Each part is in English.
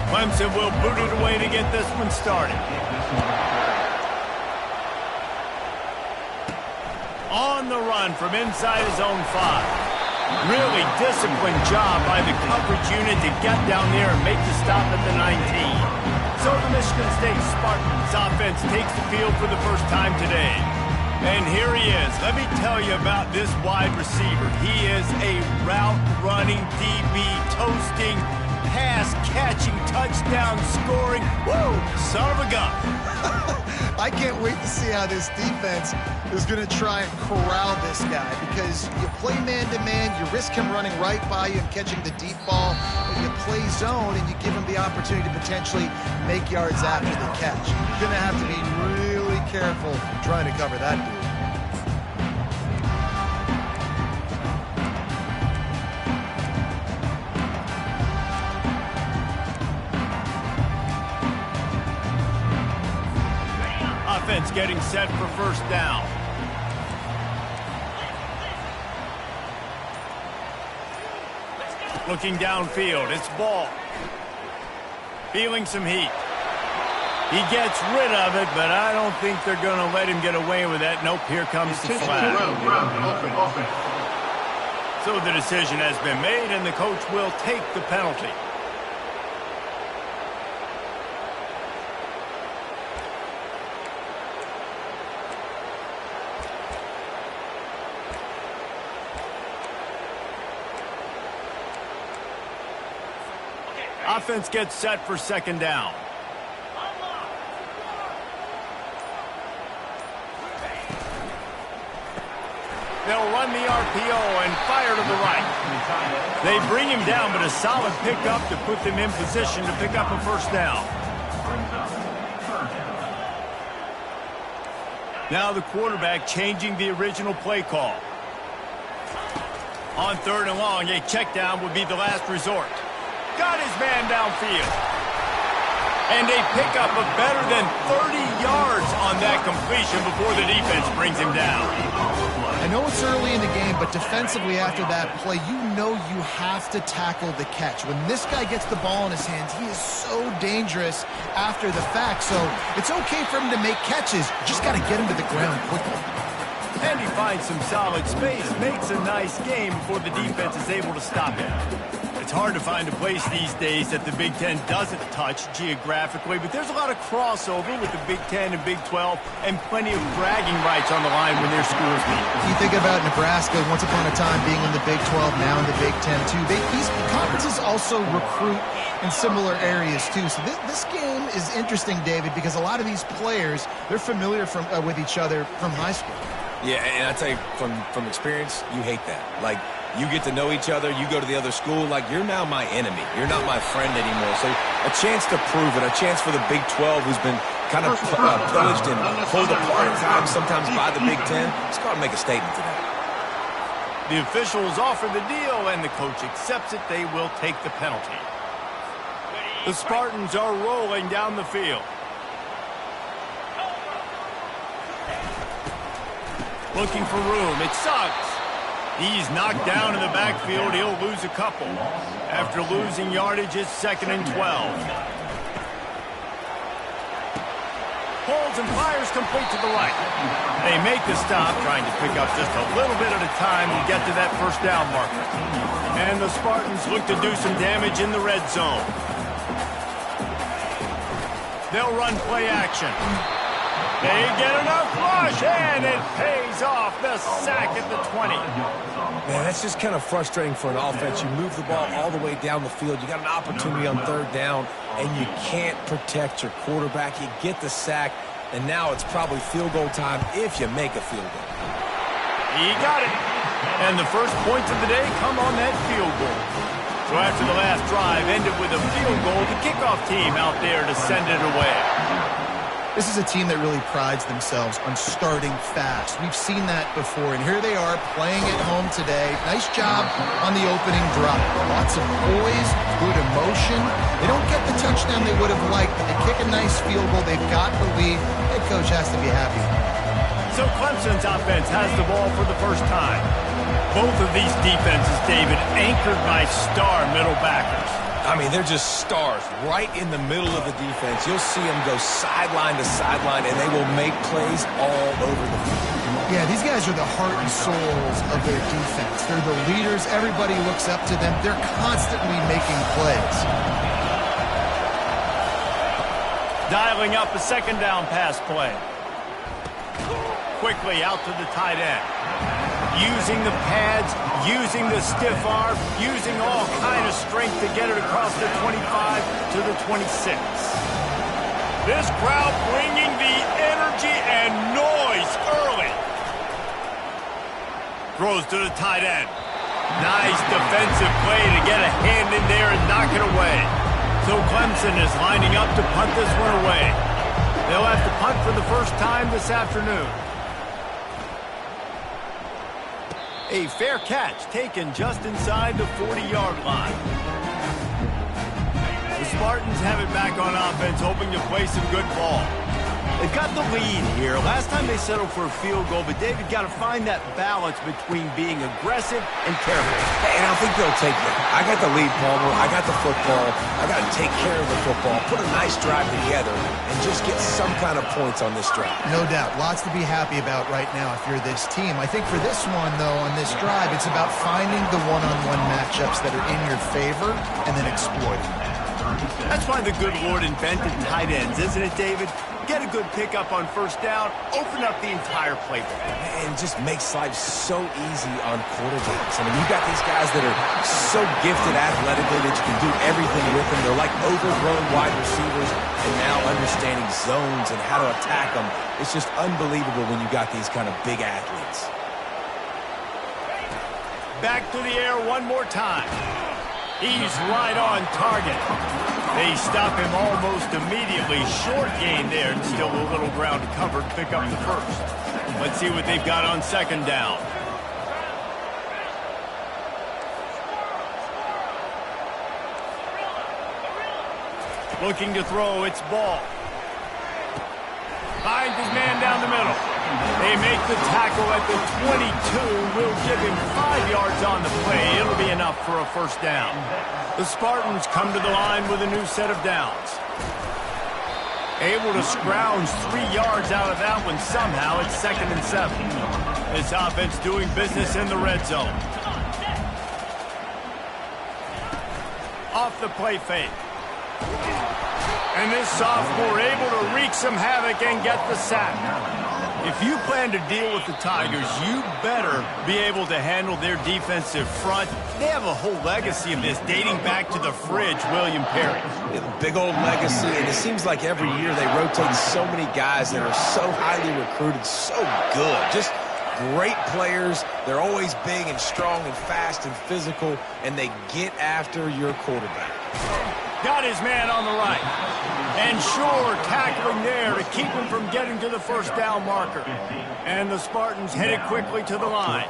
Clemson will boot it away to get this one started. On the run from inside his own 5. Really disciplined job by the coverage unit to get down there and make the stop at the 19. So the Michigan State Spartans offense takes the field for the first time today. And here he is. Let me tell you about this wide receiver. He is a route-running DB, toasting, pass-catching, touchdown-scoring, woo, son of a gun. I can't wait to see how this defense is going to try and corral this guy, because you play man-to-man, you risk him running right by you and catching the deep ball, but you play zone and you give him the opportunity to potentially make yards after the catch. You're going to have to be really careful trying to cover that dude. Offense getting set for first down. Looking downfield, it's Ball. Feeling some heat. He gets rid of it, but I don't think they're going to let him get away with that. Nope, here comes the flag. So the decision has been made, and the coach will take the penalty. Offense gets set for second down. They'll run the RPO and fire to the right. They bring him down, but a solid pickup to put them in position to pick up a first down. Now the quarterback changing the original play call. On third and long, a check down would be the last resort. Got his man downfield. And a pickup of better than 30 yards on that completion before the defense brings him down. I know it's early in the game, but defensively after that play, you know you have to tackle the catch. When this guy gets the ball in his hands, he is so dangerous after the fact. So it's okay for him to make catches. You just got to get him to the ground quickly. And he finds some solid space, makes a nice game before the defense is able to stop him. It's hard to find a place these days that the Big Ten doesn't touch geographically, but there's a lot of crossover with the Big Ten and Big 12 and plenty of bragging rights on the line when their schools meet. You think about Nebraska once upon a time being in the Big 12, now in the Big 10 too. These conferences also recruit in similar areas too. So this game is interesting, David, because a lot of these players, they're familiar with each other from high school. Yeah, and I tell you, from experience, you hate that. Like, you get to know each other, you go to the other school, like, you're now my enemy. You're not my friend anymore. So a chance to prove it, a chance for the Big 12, who's been kind of pillaged and pulled apart at times, sometimes by the Big 10. It's got to make a statement today. The officials offer the deal, and the coach accepts it. They will take the penalty. The Spartans are rolling down the field. Looking for room. It sucks. He's knocked down in the backfield. He'll lose a couple. After losing yardage, it's 2nd and 12. Holds and fires complete to the right. They make the stop, trying to pick up just a little bit at a time and get to that first down marker. And the Spartans look to do some damage in the red zone. They'll run play action. They get enough rush, and it pays off. The sack at the 20. Man, that's just kind of frustrating for an offense. You move the ball all the way down the field. You got an opportunity on third down, and you can't protect your quarterback. You get the sack, and now it's probably field goal time if you make a field goal. He got it. And the first points of the day come on that field goal. So after the last drive ended with a field goal, the kickoff team out there to send it away. This is a team that really prides themselves on starting fast. We've seen that before, and here they are playing at home today. Nice job on the opening drive. Lots of poise, good emotion. They don't get the touchdown they would have liked, but they kick a nice field goal. They've got the lead. Head coach has to be happy. So Clemson's offense has the ball for the first time. Both of these defenses, David, anchored by star middle backers. I mean, they're just stars right in the middle of the defense. You'll see them go sideline to sideline, and they will make plays all over the field. Yeah, these guys are the heart and souls of their defense. They're the leaders. Everybody looks up to them. They're constantly making plays. Dialing up a second down pass play. Quickly out to the tight end. Using the pads, using the stiff arm, using all kind of strength to get it across the 25 to the 26. This crowd bringing the energy and noise early. Throws to the tight end. Nice defensive play to get a hand in there and knock it away. So Clemson is lining up to punt this one away. They'll have to punt for the first time this afternoon. A fair catch taken just inside the 40-yard line. The Spartans have it back on offense, hoping to play some good ball. They've got the lead here. Last time they settled for a field goal, but David got to find that balance between being aggressive and careful. And I think they'll take that. I got the lead, Palmer. I got the football. I got to take care of the football, put a nice drive together, and just get some kind of points on this drive. No doubt. Lots to be happy about right now if you're this team. I think for this one, though, on this drive, it's about finding the one-on-one matchups that are in your favor and then exploiting them. That's why the good Lord invented tight ends, isn't it, David? Get a good pickup on first down, open up the entire playbook. And just makes life so easy on quarterbacks. I mean, you got these guys that are so gifted athletically that you can do everything with them. They're like overgrown wide receivers, and now understanding zones and how to attack them. It's just unbelievable when you got these kind of big athletes. Back to the air one more time. He's right on target. They stop him almost immediately. Short gain there, and still a little ground to cover to pick up the first. Let's see what they've got on second down. Looking to throw, it's ball. Finds his man down the middle. They make the tackle at the 22. We'll give him 5 yards on the play. It'll be enough for a first down. The Spartans come to the line with a new set of downs. Able to scrounge 3 yards out of that one somehow. It's 2nd and 7. This offense doing business in the red zone. Off the play fake. And this sophomore able to wreak some havoc and get the sack. If you plan to deal with the Tigers, you better be able to handle their defensive front. They have a whole legacy of this dating back to the fridge, William Perry. Big old legacy, and it seems like every year they rotate so many guys that are so highly recruited, so good. Just great players. They're always big and strong and fast and physical, and they get after your quarterback. Got his man on the right. And sure, tackling there to keep him from getting to the first down marker. And the Spartans headed quickly to the line.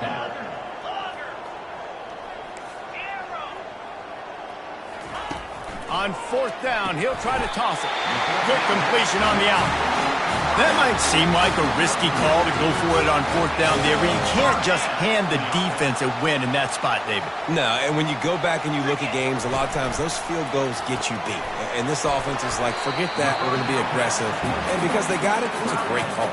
On fourth down, he'll try to toss it. Good completion on the out. That might seem like a risky call to go for it on fourth down there, but you can't just hand the defense a win in that spot, David. No, and when you go back and you look at games, a lot of times those field goals get you beat. And this offense is like, forget that, we're going to be aggressive. And because they got it, it was a great call.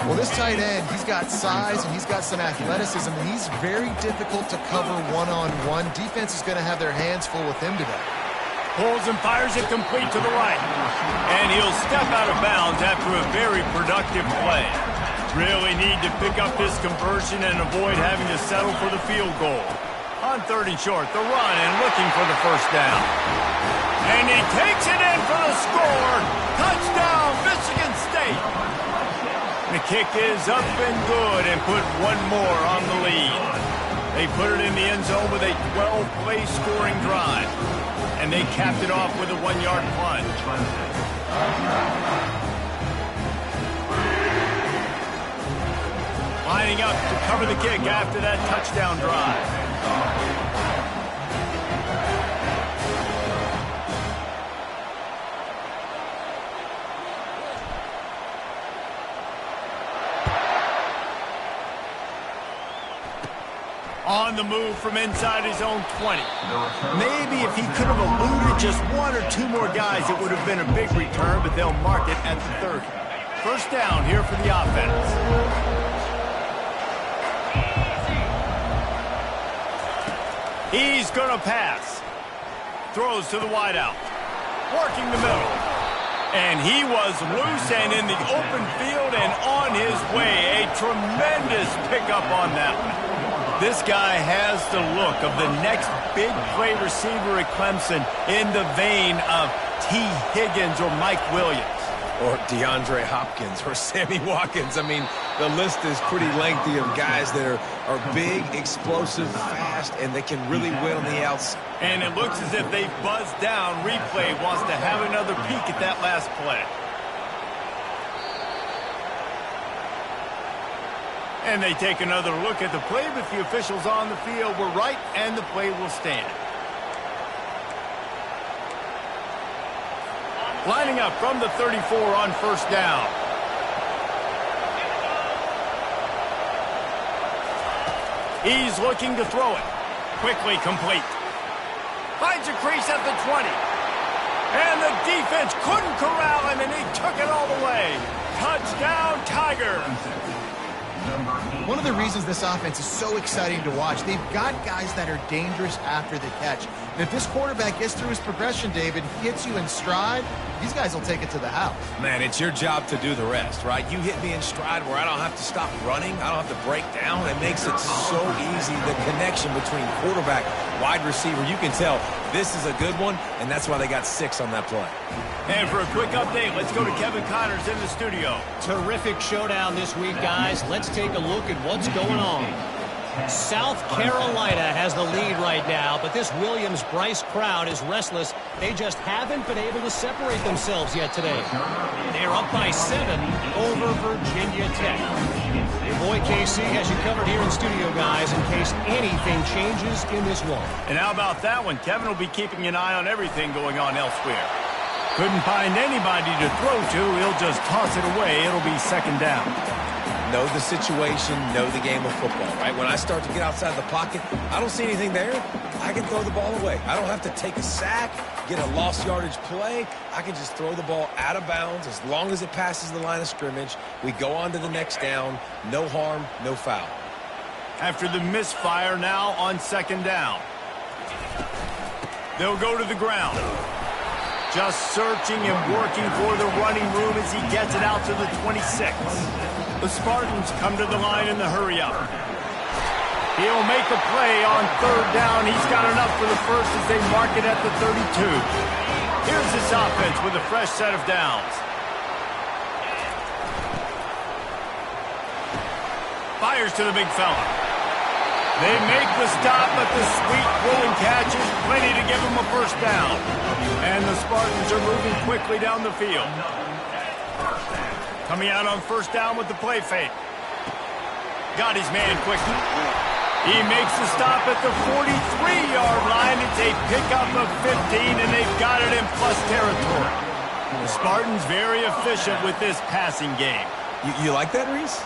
Well, this tight end, he's got size and he's got some athleticism, and he's very difficult to cover one-on-one. Defense is going to have their hands full with him today. Pulls and fires it complete to the right. And he'll step out of bounds after a very productive play. Really need to pick up this conversion and avoid having to settle for the field goal. On 3rd and short, the run and looking for the first down. And he takes it in for the score. Touchdown, Michigan State. The kick is up and good and put one more on the lead. They put it in the end zone with a 12-play scoring drive. And they capped it off with a 1-yard plunge. Lining up to cover the kick after that touchdown drive. On the move from inside his own 20. Maybe if he could have eluded just one or two more guys, it would have been a big return, but they'll mark it at the 30. First down here for the offense. He's going to pass. Throws to the wideout. Working the middle. And he was loose and in the open field and on his way. A tremendous pickup on that one. This guy has the look of the next big play receiver at Clemson in the vein of T. Higgins or Mike Williams. Or DeAndre Hopkins or Sammy Watkins. I mean, the list is pretty lengthy of guys that are big, explosive, fast, and they can really win on the outside. And it looks as if they've buzzed down. Replay wants to have another peek at that last play. And they take another look at the play, but the officials on the field were right, and the play will stand. Lining up from the 34 on first down. He's looking to throw it. Quickly complete. Finds a crease at the 20. And the defense couldn't corral him, and he took it all the way. Touchdown, Tigers. One of the reasons this offense is so exciting to watch, they've got guys that are dangerous after the catch. And if this quarterback gets through his progression, David, hits you in stride, these guys will take it to the house. Man, it's your job to do the rest, right? You hit me in stride where I don't have to stop running. I don't have to break down. It makes it so easy, the connection between quarterback, wide receiver. You can tell this is a good one, and that's why they got 6 on that play. And for a quick update, let's go to Kevin Connors in the studio. Terrific showdown this week, guys. Let's take a look at what's going on. South Carolina has the lead right now, but this Williams-Bryce crowd is restless. They just haven't been able to separate themselves yet today. They're up by 7 over Virginia Tech. Your boy KC has you covered here in studio, guys, in case anything changes in this one. And how about that one? Kevin will be keeping an eye on everything going on elsewhere. Couldn't find anybody to throw to. He'll just toss it away. It'll be second down. Know the situation, know the game of football, right? When I start to get outside the pocket, I don't see anything there. I can throw the ball away. I don't have to take a sack, get a lost yardage play. I can just throw the ball out of bounds as long as it passes the line of scrimmage. We go on to the next down. No harm, no foul. After the misfire now on second down. They'll go to the ground. Just searching and working for the running room as he gets it out to the 26. The Spartans come to the line in the hurry-up. He'll make a play on third down. He's got enough for the first as they mark it at the 32. Here's this offense with a fresh set of downs. Fires to the big fella. They make the stop, but the sweet rolling catch is plenty to give him a first down. And the Spartans are moving quickly down the field. Coming out on first down with the play fake. Got his man quickly. He makes the stop at the 43-yard line. It's a pickup of 15, and they've got it in plus territory. The Spartans very efficient with this passing game. You like that, Reese?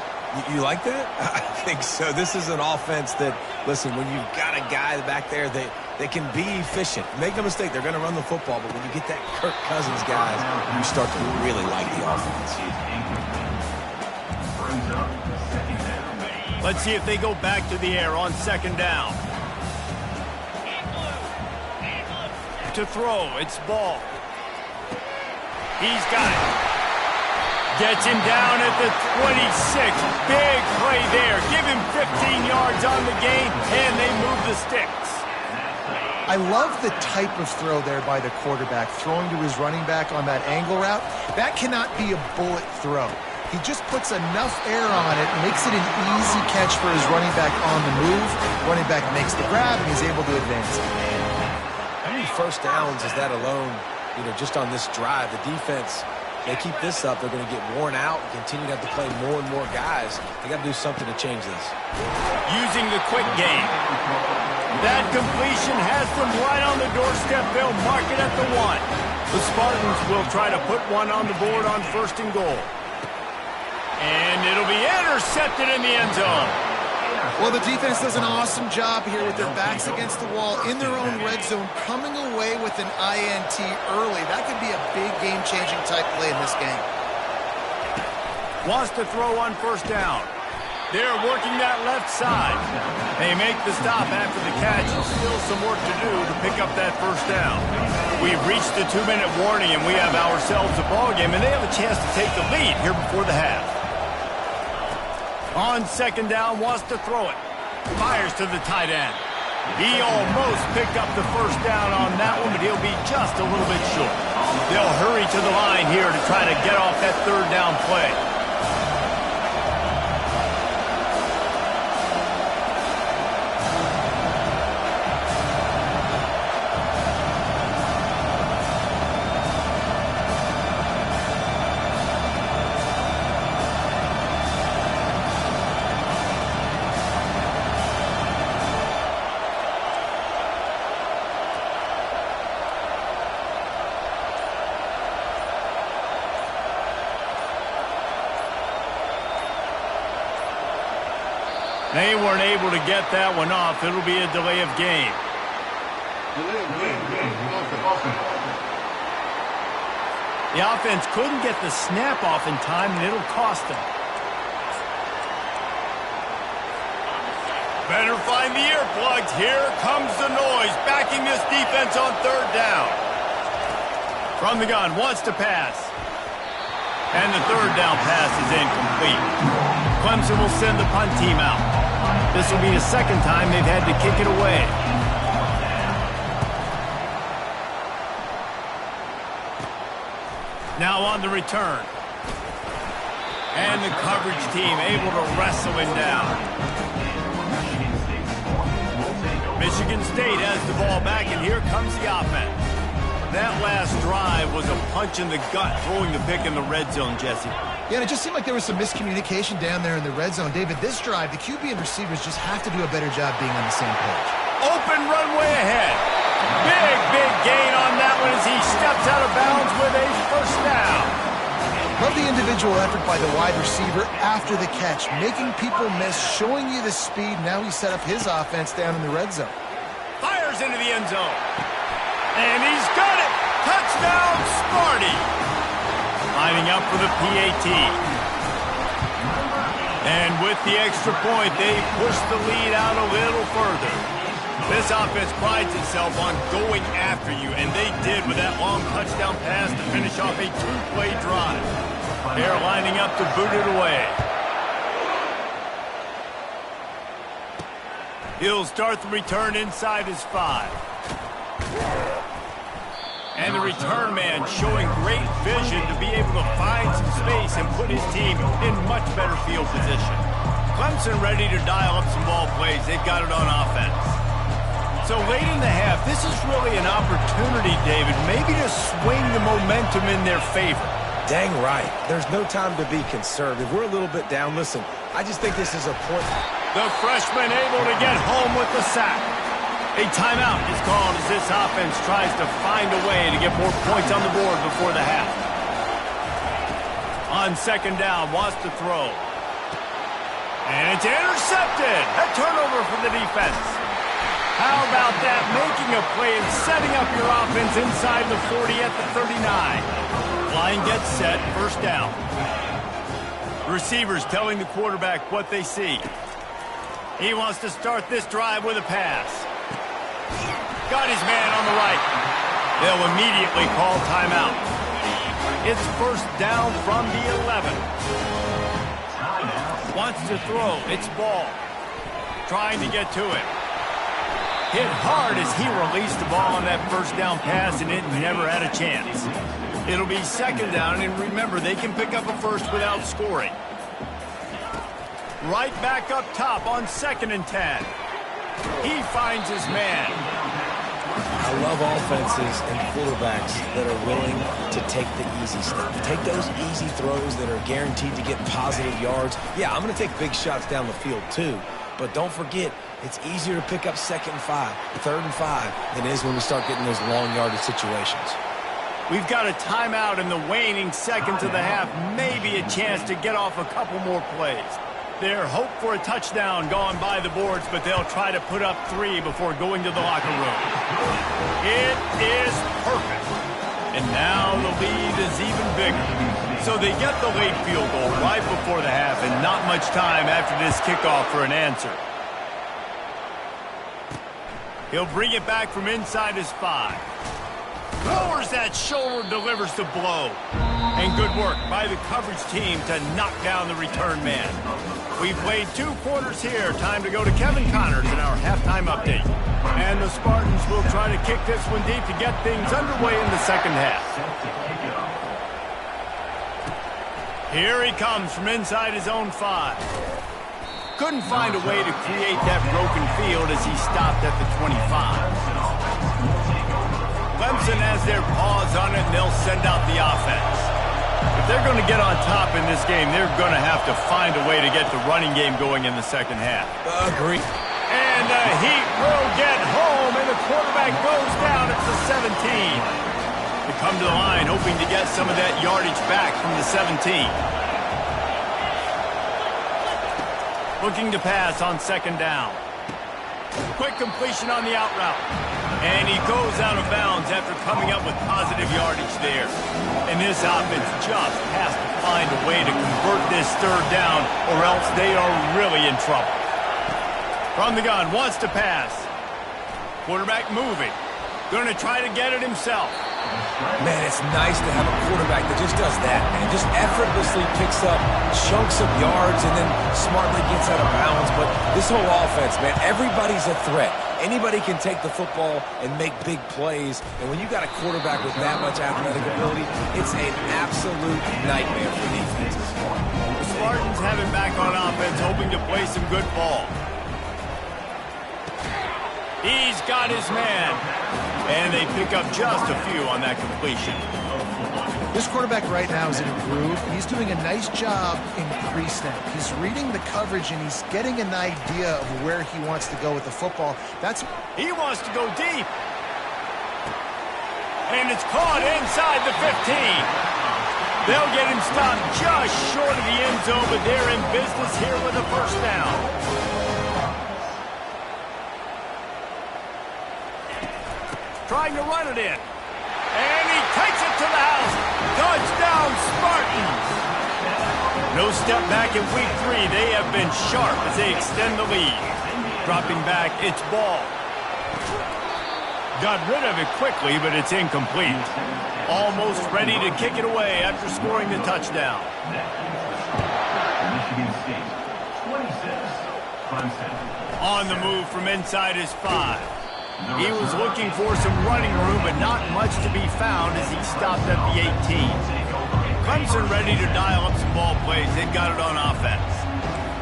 You like that? I think so. This is an offense that, listen, when you've got a guy back there that can be efficient. Make no mistake, they're going to run the football, but when you get that Kirk Cousins guys, you start to really like the offense. Let's see if they go back to the air on second down. To throw, it's Ball. He's got it. Gets him down at the 26. Big play there. Give him 15 yards on the game, and they move the sticks. I love the type of throw there by the quarterback, throwing to his running back on that angle route. That cannot be a bullet throw. He just puts enough air on it, makes it an easy catch for his running back on the move. Running back makes the grab, and he's able to advance it. How many first downs is that alone, just on this drive? The defense, they keep this up, they're going to get worn out and continue to have to play more and more guys. They got to do something to change this. Using the quick game. That completion has them right on the doorstep. They'll mark it at the 1. The Spartans will try to put one on the board on first and goal. And it'll be intercepted in the end zone. Well, the defense does an awesome job here with their backs against the wall in their own red zone, coming away with an INT early. That could be a big game-changing type play in this game. Wants to throw on first down. They're working that left side. They make the stop after the catch, and still some work to do to pick up that first down. We've reached the 2-minute warning, and we have ourselves a ball game, and they have a chance to take the lead here before the half. On second down, wants to throw it. Fires to the tight end. He almost picked up the first down on that one, but he'll be just a little bit short. They'll hurry to the line here to try to get off that third down play. They weren't able to get that one off. It'll be a delay of game. The offense couldn't get the snap off in time, and it'll cost them. Better find the earplugs. Here comes the noise, backing this defense on third down. From the gun, wants to pass. And the third down pass is incomplete. Clemson will send the punt team out. This will be the second time they've had to kick it away. Now on the return. And the coverage team able to wrestle him down. Michigan State has the ball back, and here comes the offense. That last drive was a punch in the gut, throwing the pick in the red zone, Jesse. Yeah, and it just seemed like there was some miscommunication down there in the red zone. David, this drive, the QB and receivers just have to do a better job being on the same page. Open runway ahead. Big gain on that one as he steps out of bounds with a first down. Love the individual effort by the wide receiver after the catch, making people miss, showing you the speed. Now he set up his offense down in the red zone. Fires into the end zone. And he's got it. Touchdown, Sparty. Lining up for the PAT. And with the extra point, they push the lead out a little further. This offense prides itself on going after you, and they did with that long touchdown pass to finish off a two-play drive. They're lining up to boot it away. He'll start the return inside his 5. And the return man showing great vision to be able to find some space and put his team in much better field position. Clemson ready to dial up some ball plays. They've got it on offense. So late in the half, this is really an opportunity, David, maybe to swing the momentum in their favor. Dang right. There's no time to be conservative. We're a little bit down. Listen, I just think this is a point. The freshman able to get home with the sack. A timeout is called as this offense tries to find a way to get more points on the board before the half. On second down, wants to throw. And it's intercepted. A turnover for the defense. How about that? Making a play and setting up your offense inside the 40 at the 39. Line gets set, first down. Receivers telling the quarterback what they see. He wants to start this drive with a pass. Got his man on the right. They'll immediately call timeout. It's first down from the 11. Wants to throw. It's ball. Trying to get to it. Hit hard as he released the ball on that first down pass, and it never had a chance. It'll be second down, and remember, they can pick up a first without scoring. Right back up top on 2nd and 10. He finds his man. I love offenses and quarterbacks that are willing to take the easy stuff. Take those easy throws that are guaranteed to get positive yards. Yeah, I'm going to take big shots down the field too. But don't forget, it's easier to pick up 2nd and 5, 3rd and 5 than it is when we start getting those long yardage situations. We've got a timeout in the waning seconds of the half. Maybe a chance to get off a couple more plays. Their hope for a touchdown gone by the boards, but they'll try to put up 3 before going to the locker room. It is perfect. And now the lead is even bigger. So they get the late field goal right before the half, and not much time after this kickoff for an answer. He'll bring it back from inside his 5. Lowers that shoulder, delivers the blow. And good work by the coverage team to knock down the return man. We've played 2 quarters here. Time to go to Kevin Connors in our halftime update. And the Spartans will try to kick this one deep to get things underway in the second half. Here he comes from inside his own 5. Couldn't find a way to create that broken field as he stopped at the 25. Clemson has their paws on it, and they'll send out the offense. If they're going to get on top in this game, they're going to have to find a way to get the running game going in the second half. Agree. And the Heat will get home, and the quarterback goes down at the 17. They come to the line hoping to get some of that yardage back from the 17. Looking to pass on second down. Quick completion on the out route. And he goes out of bounds after coming up with positive yardage there. And this offense just has to find a way to convert this third down, or else they are really in trouble. From the gun, wants to pass. Quarterback moving. Going to try to get it himself. Man, it's nice to have a quarterback that just does that, man. Just effortlessly picks up chunks of yards and then smartly gets out of bounds. But this whole offense, man, everybody's a threat. Anybody can take the football and make big plays. And when you got a quarterback with that much athletic ability, it's an absolute nightmare for defenses. The Spartans have it back on offense, hoping to play some good ball. He's got his man. And they pick up just a few on that completion. This quarterback right now is in a groove. He's doing a nice job in pre-snap. He's reading the coverage, and he's getting an idea of where he wants to go with the football. He wants to go deep. And it's caught inside the 15. They'll get him stopped just short of the end zone, but they're in business here with a first down. Trying to run it in. And he takes it to the house. Touchdown, Spartans. No step back in week 3. They have been sharp as they extend the lead. Dropping back, it's ball. Got rid of it quickly, but it's incomplete. Almost ready to kick it away after scoring the touchdown. On the move from inside his 5. He was looking for some running room, but not much to be found as he stopped at the 18. Clemson ready to dial up some ball plays. They've got it on offense.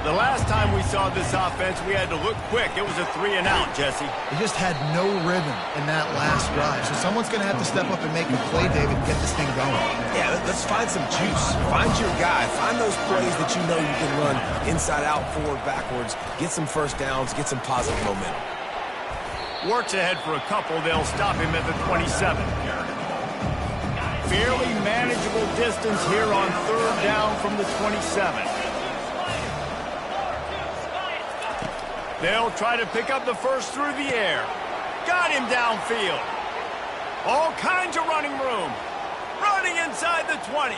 The last time we saw this offense, we had to look quick. It was a 3 and out, Jesse. They just had no rhythm in that last drive. So someone's going to have to step up and make a play, David, and get this thing going. Yeah, let's find some juice. Find your guy. Find those plays that you know you can run inside out, forward, backwards. Get some first downs. Get some positive momentum. Works ahead for a couple. They'll stop him at the 27. Fairly manageable distance here on third down from the 27. They'll try to pick up the first through the air. Got him downfield. All kinds of running room. Running inside the 20.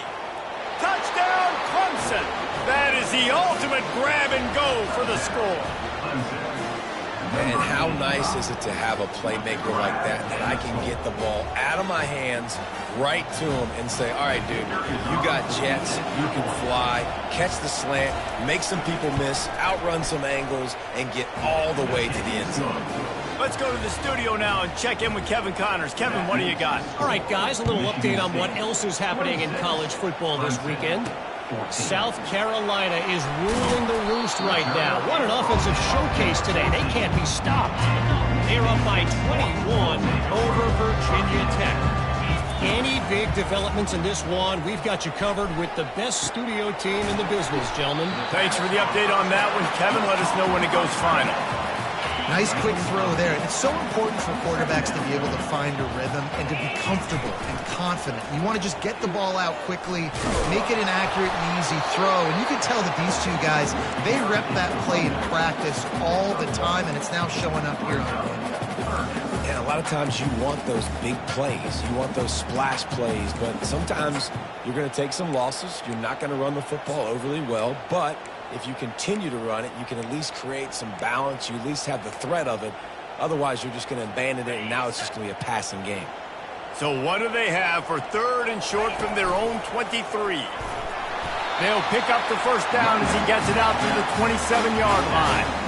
Touchdown, Clemson. That is the ultimate grab and go for the score. And how nice is it to have a playmaker like that I can get the ball out of my hands, right to him, and say, all right, dude, you got jets, you can fly, catch the slant, make some people miss, outrun some angles, and get all the way to the end zone. Let's go to the studio now and check in with Kevin Connors. Kevin, what do you got? All right, guys, a little update on what else is happening in college football this weekend. South Carolina is ruling the roost right now. What an offensive showcase today. They can't be stopped. They're up by 21 over Virginia Tech. Any big developments in this one, we've got you covered with the best studio team in the business, gentlemen. Thanks for the update on that one, Kevin. Let us know when it goes final. Nice quick throw there. And it's so important for quarterbacks to be able to find a rhythm and to be comfortable and confident. You want to just get the ball out quickly, make it an accurate and easy throw. And you can tell that these two guys, they rep that play in practice all the time, and it's now showing up here on the game. And a lot of times you want those big plays. You want those splash plays. But sometimes you're going to take some losses. You're not going to run the football overly well. But if you continue to run it, you can at least create some balance. You at least have the threat of it. Otherwise, you're just going to abandon it, and now it's just going to be a passing game. So what do they have for 3rd and short from their own 23? They'll pick up the first down as he gets it out to the 27-yard line.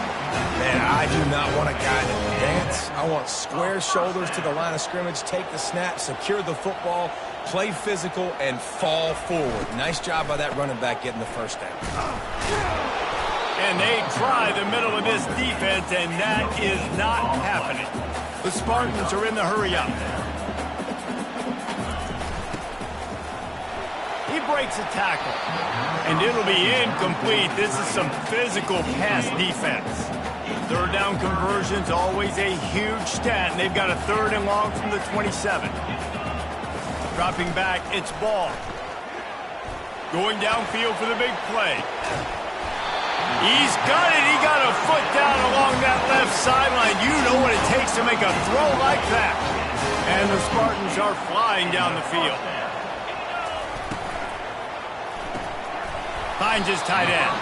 Man, I do not want a guy that will dance. I want square shoulders to the line of scrimmage, take the snap, secure the football, play physical, and fall forward. Nice job by that running back getting the first down. And they try the middle of this defense, and that is not happening. The Spartans are in the hurry-up. He breaks a tackle, and it'll be incomplete. This is some physical pass defense. 3rd down conversion's always a huge stat, and they've got a 3rd and long from the 27. Dropping back, it's Ball. Going downfield for the big play. He's got it. He got a foot down along that left sideline. You know what it takes to make a throw like that. And the Spartans are flying down the field. Finds his tight end.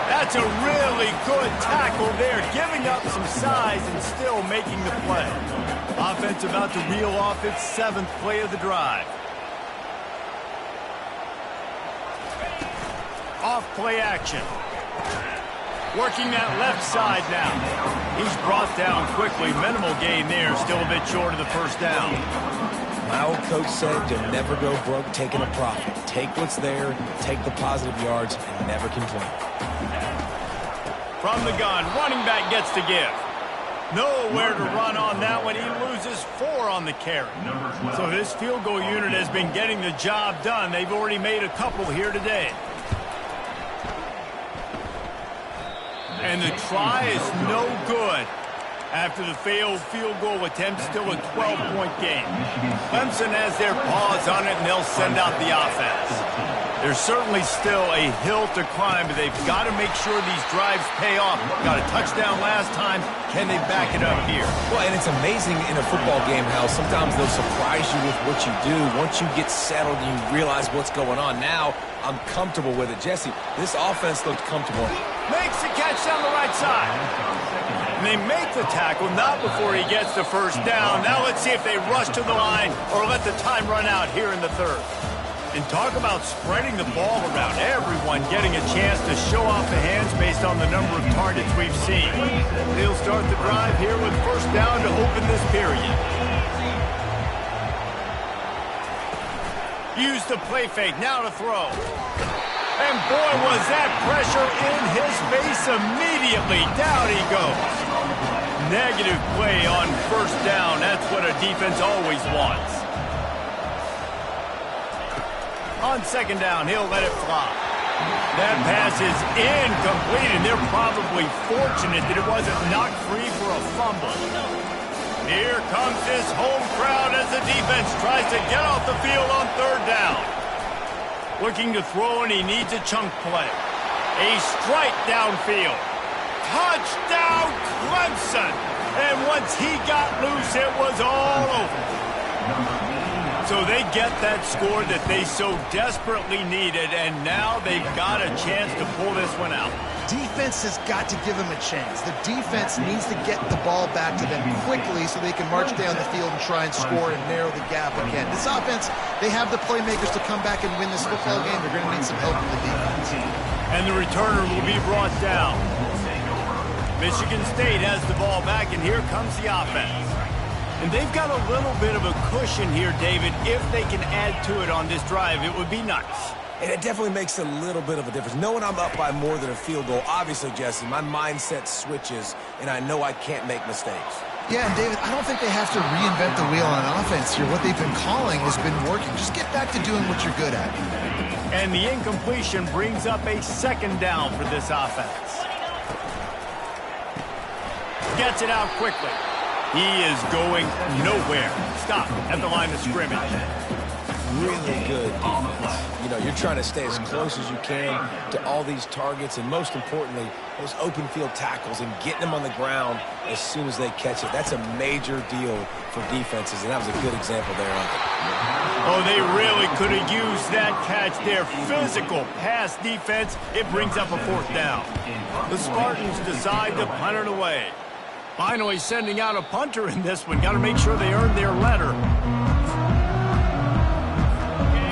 That's a really good tackle there, giving up some size and still making the play. Offense about to reel off its 7th play of the drive. Off play action. Working that left side now. He's brought down quickly. Minimal gain there, still a bit short of the first down. My old coach said you'll never go broke taking a profit. Take what's there, take the positive yards, and never complain. From the gun, running back gets to give. Nowhere to run on that one. He loses 4 on the carry. So this field goal unit has been getting the job done. They've already made a couple here today. And the try is no good. After the failed field goal attempt, still a 12-point game. Clemson has their paws on it, and they'll send out the offense. There's certainly still a hill to climb, but they've got to make sure these drives pay off. Got a touchdown last time. Can they back it up here? Well, and it's amazing in a football game how sometimes they'll surprise you with what you do. Once you get settled and you realize what's going on. Now, I'm comfortable with it. Jesse, this offense looked comfortable. Makes the catch down the right side. And they make the tackle, not before he gets the first down. Now let's see if they rush to the line or let the time run out here in the 3rd. And talk about spreading the ball around. Everyone getting a chance to show off the hands based on the number of targets we've seen. They'll start the drive here with first down to open this period. Use the play fake, now to throw. And boy, was that pressure in his face immediately. Down he goes. Negative play on first down. That's what a defense always wants. On 2nd down, he'll let it fly. That pass is incomplete, and they're probably fortunate that it wasn't knocked free for a fumble. Here comes this home crowd as the defense tries to get off the field on 3rd down. Looking to throw, and he needs a chunk play. A strike downfield. Touchdown, Clemson! And once he got loose, it was all over. So they get that score that they so desperately needed, and now they've got a chance to pull this one out. Defense has got to give them a chance. The defense needs to get the ball back to them quickly so they can march down the field and try and score and narrow the gap again. This offense, they have the playmakers to come back and win this football game. They're going to need some help from the defense. And the returner will be brought down. Michigan State has the ball back, and here comes the offense. And they've got a little bit of a cushion here, David. If they can add to it on this drive, it would be nice. And it definitely makes a little bit of a difference. Knowing I'm up by more than a field goal, obviously, Jesse, my mindset switches, and I know I can't make mistakes. Yeah, and David, I don't think they have to reinvent the wheel on offense here. What they've been calling has been working. Just get back to doing what you're good at. And the incompletion brings up a 2nd down for this offense. Gets it out quickly. He is going nowhere. Stop at the line of scrimmage. Really good defense. You know, you're trying to stay as close as you can to all these targets, and most importantly, those open field tackles and getting them on the ground as soon as they catch it. That's a major deal for defenses, and that was a good example there of it. Oh, they really could have used that catch there. Physical pass defense. It brings up a 4th down. The Spartans decide to punt it away. Finally sending out a punter in this one. Got to make sure they earn their letter.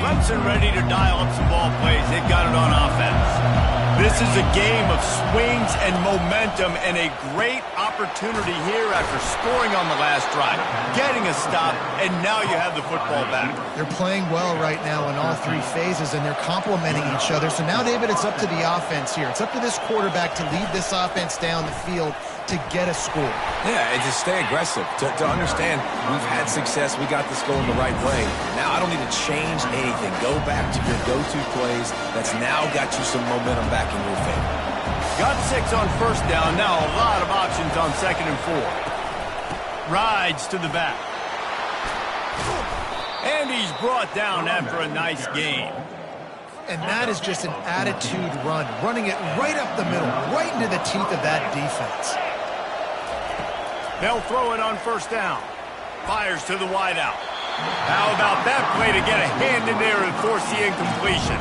Clemson ready to dial up some ball plays. They've got it on offense. This is a game of swings and momentum, and a great opportunity here after scoring on the last drive, getting a stop, and now you have the football back. They're playing well right now in all 3 phases, and they're complementing each other. So now, David, it's up to the offense here. It's up to this quarterback to lead this offense down the field to get a score. Yeah, and to stay aggressive, to understand we've had success, we got this going the right way. Now I don't need to change anything. Go back to your go-to plays. That's now got you some momentum back in your favor. Got 6 on 1st down. Now a lot of options on 2nd and 4. Rides to the back. And he's brought down after a nice gain. And that is just an attitude run, running it right up the middle, right into the teeth of that defense. They'll throw it on 1st down. Fires to the wideout. How about that play to get a hand in there and force the incompletion?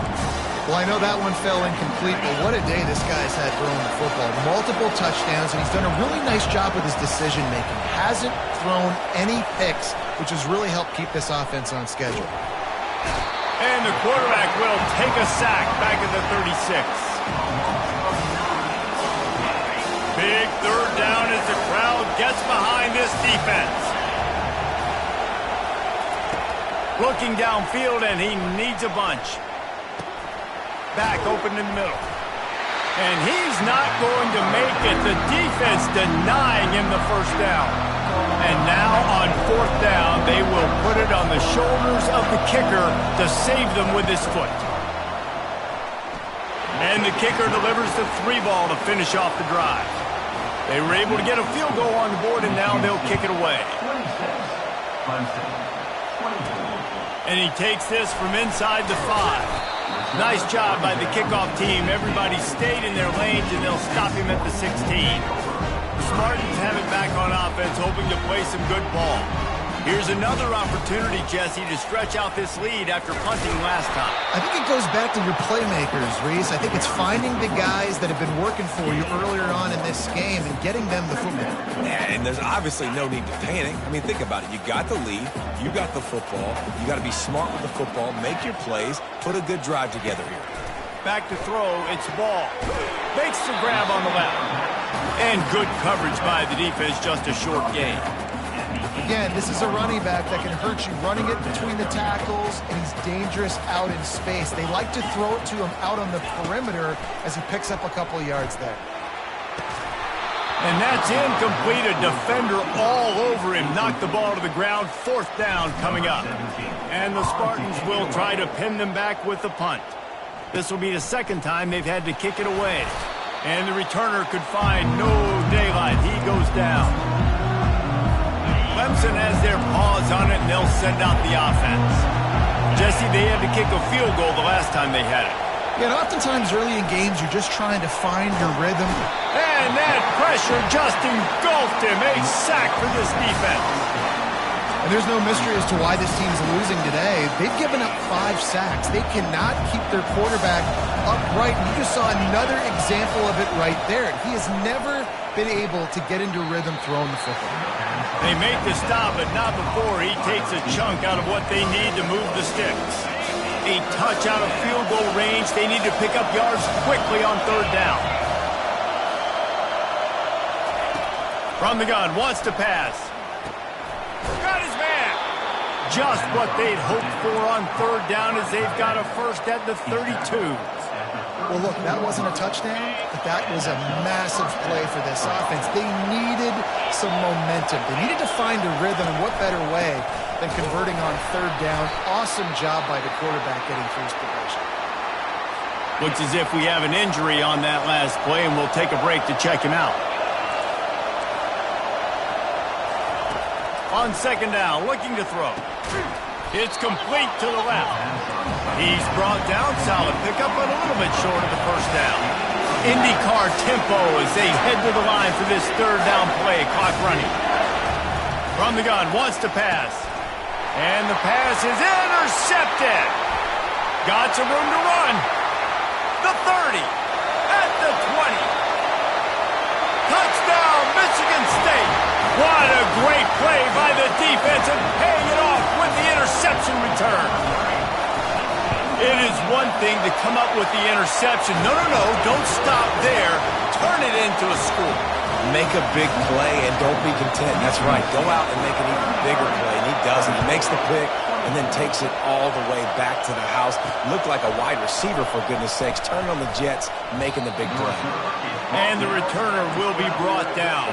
Well, I know that one fell incomplete, but what a day this guy's had throwing the football. Multiple touchdowns, and he's done a really nice job with his decision-making. Hasn't thrown any picks, which has really helped keep this offense on schedule. And the quarterback will take a sack back at the 36. Big 3rd down as the crowd gets behind this defense. Looking downfield, and he needs a bunch. Back open in the middle. And he's not going to make it. The defense denying him the 1st down. And now on 4th down, they will put it on the shoulders of the kicker to save them with his foot. And the kicker delivers the 3 ball to finish off the drive. They were able to get a field goal on the board, and now they'll kick it away. And he takes this from inside the 5. Nice job by the kickoff team. Everybody stayed in their lanes, and they'll stop him at the 16. The Spartans have it back on offense, hoping to play some good ball. Here's another opportunity, Jesse, to stretch out this lead after punting last time. I think it goes back to your playmakers, Reese. I think it's finding the guys that have been working for you earlier on in this game and getting them the football. Yeah, and there's obviously no need to panic. I mean, think about it. You got the lead. You got the football. You got to be smart with the football. Make your plays. Put a good drive together here. Back to throw. It's ball. Makes the grab on the left. And good coverage by the defense. Just a short gain. Again, this is a running back that can hurt you running it between the tackles, and he's dangerous out in space. They like to throw it to him out on the perimeter as he picks up a couple of yards there. And that's incomplete. A defender all over him. Knocked the ball to the ground. 4th down coming up. And the Spartans will try to pin them back with the punt. This will be the 2nd time they've had to kick it away. And the returner could find no daylight. He goes down. Clemson has their paws on it, and they'll send out the offense. Jesse, they had to kick a field goal the last time they had it. Yeah, and oftentimes early in games, you're just trying to find your rhythm. And that pressure just engulfed him. A sack for this defense. And there's no mystery as to why this team's losing today. They've given up 5 sacks. They cannot keep their quarterback upright. And you just saw another example of it right there. He has never been able to get into rhythm throwing the football. They make the stop, but not before he takes a chunk out of what they need to move the sticks. A touch out of field goal range. They need to pick up yards quickly on 3rd down. From the gun, wants to pass. Got his man. Just what they'd hoped for on 3rd down as they've got a first at the 32. Well, look, that wasn't a touchdown, but that was a massive play for this offense. They needed some momentum. They needed to find a rhythm, and what better way than converting on 3rd down. Awesome job by the quarterback getting through his progression. Looks as if we have an injury on that last play, and we'll take a break to check him out. On second down, looking to throw. It's complete to the left. He's brought down, solid pickup, but a little bit short of the first down. IndyCar tempo as they head to the line for this third down play. Clock running. From the gun, wants to pass. And the pass is intercepted. Got some room to run. The 30. At the 20. Touchdown, Michigan State. What a great play by the defense and paying it off with the interception return. It is one thing to come up with the interception. No, don't stop there. Turn it into a score. Make a big play and don't be content. That's right. Go out and make an even bigger play. And he does it. He makes the pick and then takes it all the way back to the house. Looked like a wide receiver, for goodness sakes. Turning on the Jets, making the big play. And the returner will be brought down.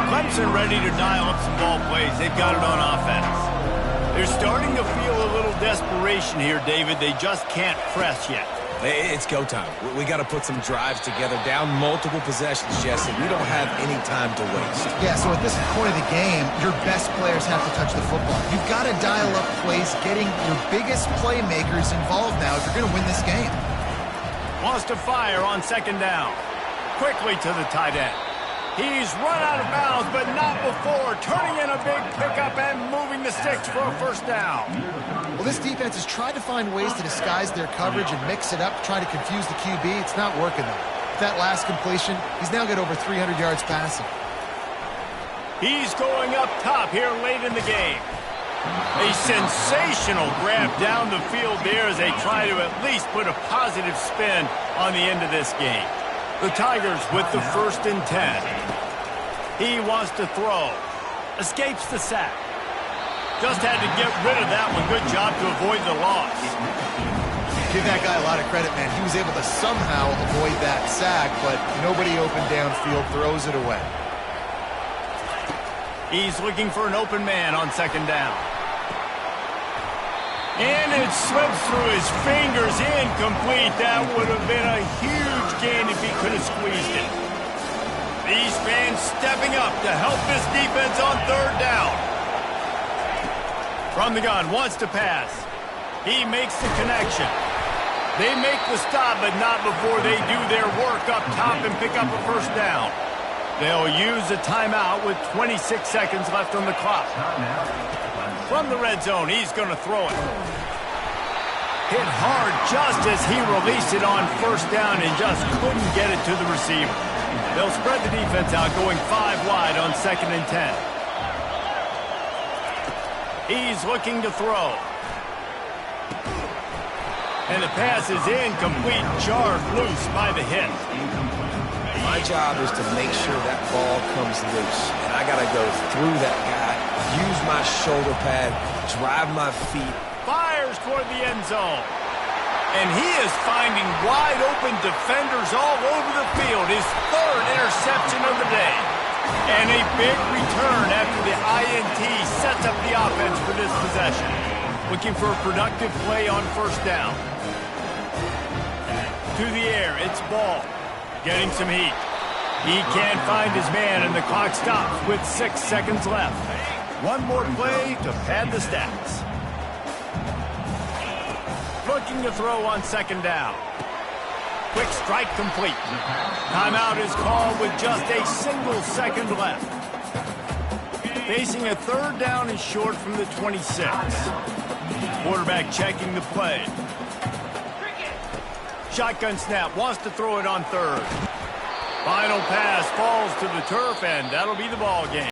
Clemson ready to dial up some ball plays. They've got it on offense. They're starting to feel a little desperation here, David. They just can't press yet. It's go time. We got to put some drives together, down multiple possessions, Jesse. We don't have any time to waste. Yeah, so at this point of the game, your best players have to touch the football. You've got to dial up plays, getting your biggest playmakers involved now if you're going to win this game. Wants to fire on second down. Quickly to the tight end. He's run out of bounds, but not before turning in a big pickup and moving the sticks for a first down. Well, this defense has tried to find ways to disguise their coverage and mix it up, trying to confuse the QB. It's not working, though. With that last completion, he's now got over 300 yards passing. He's going up top here late in the game. A sensational grab down the field there as they try to at least put a positive spin on the end of this game. The Tigers with the 1st and 10. He wants to throw. Escapes the sack. Just had to get rid of that one. Good job to avoid the loss. Give that guy a lot of credit, man. He was able to somehow avoid that sack, but nobody open downfield, throws it away. He's looking for an open man on second down. And it slips through his fingers, incomplete. That would have been a huge gain if he could have squeezed it. These fans stepping up to help this defense on third down. From the gun, wants to pass. He makes the connection. They make the stop, but not before they do their work up top and pick up a first down. They'll use a timeout with 26 seconds left on the clock. From the red zone, he's going to throw it. Hit hard just as he released it on first down and just couldn't get it to the receiver. They'll spread the defense out, going 5 wide on 2nd and 10. He's looking to throw. And the pass is incomplete, jarred loose by the hit. My job is to make sure that ball comes loose. And I got to go through that guy, use my shoulder pad, drive my feet. Fires toward the end zone. And he is finding wide open defenders all over the field. His 3rd interception of the day. And a big return after the INT sets up the offense for this possession. Looking for a productive play on first down. To the air, it's Ball. Getting some heat. He can't find his man, and the clock stops with 6 seconds left. One more play to pad the stats. Looking to throw on second down. Quick strike complete. Timeout is called with just a single second left. Facing a third down and short from the 26. Quarterback checking the play. Shotgun snap, wants to throw it on third. Final pass falls to the turf, and that'll be the ball game.